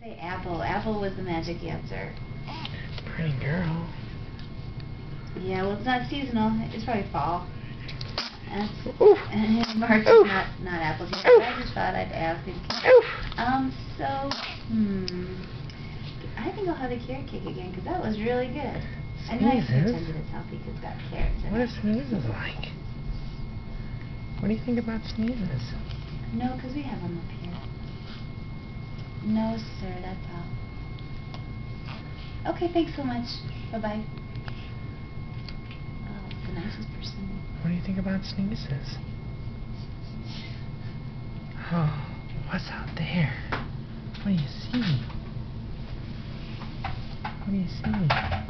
Say apple. Apple was the magic answer. Pretty girl. Yeah, well, it's not seasonal. It's probably fall. And Oof. March Oof. is not apple season. Oof. I just thought I'd ask. Oof. I think I'll have the carrot cake again because that was really good. I know I can Sneezes? pretend that it's healthy because it's got carrots in What it. are sneezes like? What do you think about sneezes? No, because we have them up here. No, sir, that's all. Okay, thanks so much. Bye-bye. Oh, it's the nicest person. What do you think about sneezes? Oh, what's out there? What do you see? What do you see?